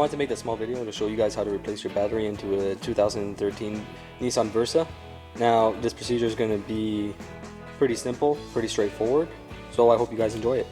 wanted to make this small video to show you guys how to replace your battery into a 2013 Nissan Versa. Now, this procedure is going to be pretty simple, pretty straightforward, so I hope you guys enjoy it.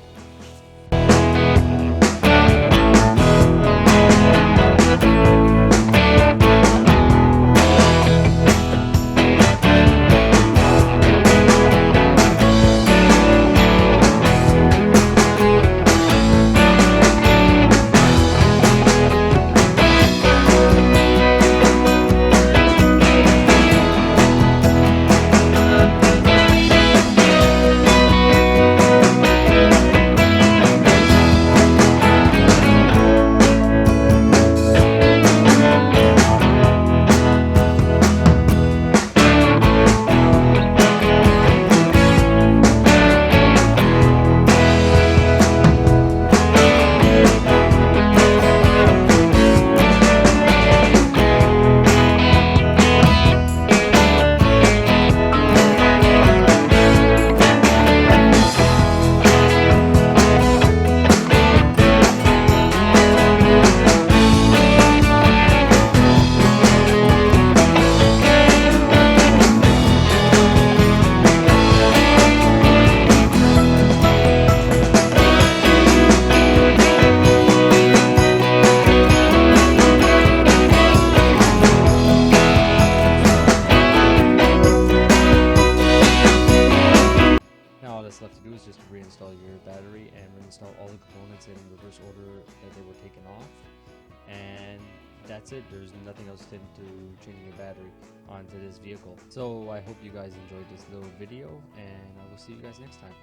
All that's left to do is just reinstall your battery and reinstall all the components in reverse order that they were taken off, and that's it. There's nothing else into changing your battery onto this vehicle. So I hope you guys enjoyed this little video, and I will see you guys next time.